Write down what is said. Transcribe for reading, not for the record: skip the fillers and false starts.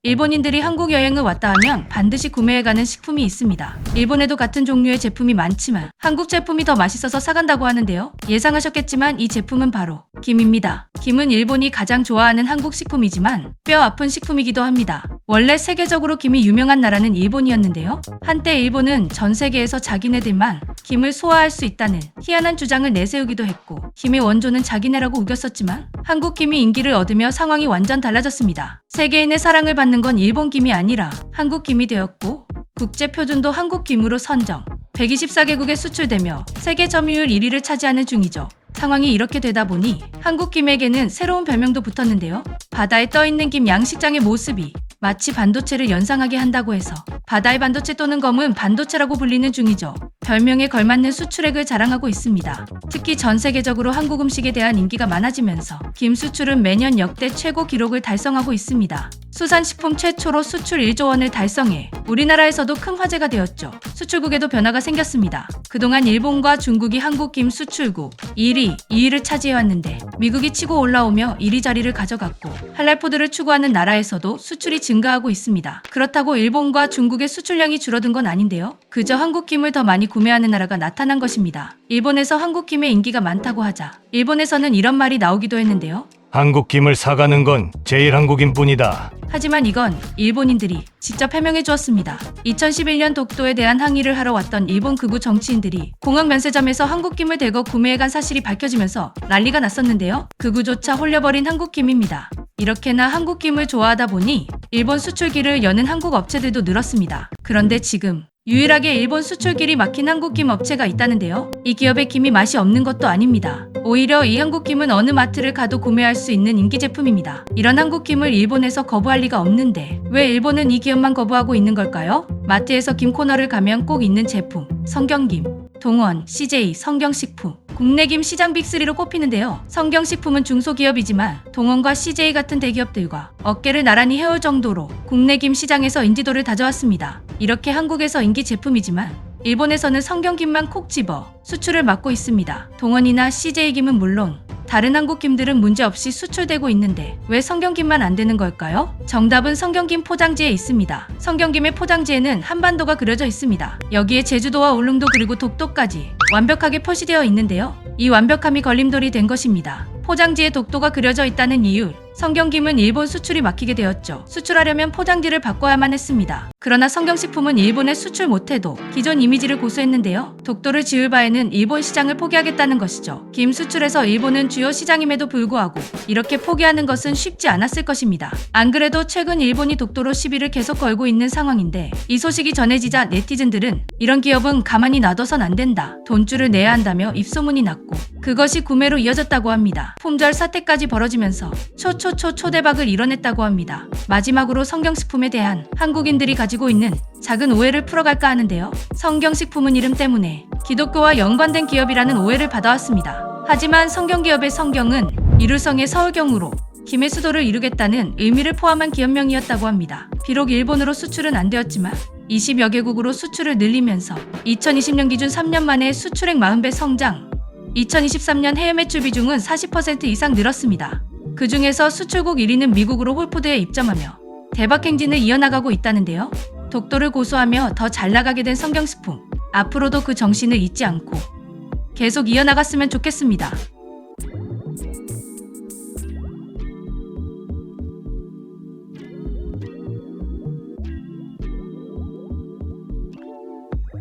일본인들이 한국 여행을 왔다 하면 반드시 구매해가는 식품이 있습니다. 일본에도 같은 종류의 제품이 많지만 한국 제품이 더 맛있어서 사간다고 하는데요. 예상하셨겠지만 이 제품은 바로 김입니다. 김은 일본이 가장 좋아하는 한국 식품이지만 뼈 아픈 식품이기도 합니다. 원래 세계적으로 김이 유명한 나라는 일본이었는데요. 한때 일본은 전 세계에서 자기네들만 김을 소화할 수 있다는 희한한 주장을 내세우기도 했고 김의 원조는 자기네라고 우겼었지만 한국 김이 인기를 얻으며 상황이 완전 달라졌습니다. 세계인의 사랑을 받는 건 일본 김이 아니라 한국 김이 되었고 국제 표준도 한국 김으로 선정 124개국에 수출되며 세계 점유율 1위를 차지하는 중이죠. 상황이 이렇게 되다 보니 한국 김에게는 새로운 별명도 붙었는데요. 바다에 떠있는 김 양식장의 모습이 마치 반도체를 연상하게 한다고 해서 바다의 반도체 또는 검은 반도체라고 불리는 중이죠. 별명에 걸맞는 수출액을 자랑하고 있습니다. 특히 전 세계적으로 한국 음식에 대한 인기가 많아지면서 김 수출은 매년 역대 최고 기록을 달성하고 있습니다. 수산식품 최초로 수출 1조 원을 달성해 우리나라에서도 큰 화제가 되었죠. 수출국에도 변화가 생겼습니다. 그동안 일본과 중국이 한국 김 수출국 1위, 2위를 차지해왔는데 미국이 치고 올라오며 1위 자리를 가져갔고 할랄푸드를 추구하는 나라에서도 수출이 증가하고 있습니다. 그렇다고 일본과 중국의 수출량이 줄어든 건 아닌데요. 그저 한국 김을 더 많이 구매하는 나라가 나타난 것입니다. 일본에서 한국 김의 인기가 많다고 하자 일본에서는 이런 말이 나오기도 했는데요. 한국 김을 사가는 건 제일 한국인 뿐이다. 하지만 이건 일본인들이 직접 해명해 주었습니다. 2011년 독도에 대한 항의를 하러 왔던 일본 극우 정치인들이 공항 면세점에서 한국김을 대거 구매해간 사실이 밝혀지면서 난리가 났었는데요. 극우조차 홀려버린 한국김입니다. 이렇게나 한국김을 좋아하다 보니 일본 수출기를 여는 한국 업체들도 늘었습니다. 그런데 지금 유일하게 일본 수출길이 막힌 한국김 업체가 있다는데요. 이 기업의 김이 맛이 없는 것도 아닙니다. 오히려 이 한국김은 어느 마트를 가도 구매할 수 있는 인기 제품입니다. 이런 한국김을 일본에서 거부할 리가 없는데 왜 일본은 이 기업만 거부하고 있는 걸까요? 마트에서 김 코너를 가면 꼭 있는 제품 성경김, 동원, CJ, 성경식품 국내 김 시장 빅3로 꼽히는데요. 성경식품은 중소기업이지만 동원과 CJ 같은 대기업들과 어깨를 나란히 해올 정도로 국내 김 시장에서 인지도를 다져왔습니다. 이렇게 한국에서 인기 제품이지만 일본에서는 성경김만 콕 집어 수출을 막고 있습니다. 동원이나 CJ김은 물론 다른 한국김들은 문제없이 수출되고 있는데 왜 성경김만 안 되는 걸까요? 정답은 성경김 포장지에 있습니다. 성경김의 포장지에는 한반도가 그려져 있습니다. 여기에 제주도와 울릉도 그리고 독도까지 완벽하게 표시되어 있는데요. 이 완벽함이 걸림돌이 된 것입니다. 포장지에 독도가 그려져 있다는 이유, 성경김은 일본 수출이 막히게 되었죠. 수출하려면 포장지를 바꿔야만 했습니다. 그러나 성경식품은 일본에 수출 못해도 기존 이미지를 고수했는데요. 독도를 지을 바에는 일본 시장을 포기하겠다는 것이죠. 김 수출에서 일본은 주요 시장임에도 불구하고 이렇게 포기하는 것은 쉽지 않았을 것입니다. 안 그래도 최근 일본이 독도로 시비를 계속 걸고 있는 상황인데 이 소식이 전해지자 네티즌들은 이런 기업은 가만히 놔둬선 안 된다. 돈줄을 내야 한다며 입소문이 났고 그것이 구매로 이어졌다고 합니다. 품절 사태까지 벌어지면서 초대박을 이뤄냈다고 합니다. 마지막으로 성경식품에 대한 한국인들이 가지고 있는 작은 오해를 풀어갈까 하는데요. 성경식품은 이름 때문에 기독교와 연관된 기업이라는 오해를 받아왔습니다. 하지만 성경기업의 성경은 이룰성의 서울경으로 김의 수도를 이루겠다는 의미를 포함한 기업명이었다고 합니다. 비록 일본으로 수출은 안 되었지만 20여 개국으로 수출을 늘리면서 2020년 기준 3년 만에 수출액 40배 성장, 2023년 해외 매출 비중은 40% 이상 늘었습니다. 그 중에서 수출국 1위는 미국으로 홀푸드에 입점하며 대박 행진을 이어나가고 있다는데요. 독도를 고수하며 더 잘 나가게 된 성경식품. 앞으로도 그 정신을 잊지 않고 계속 이어나갔으면 좋겠습니다.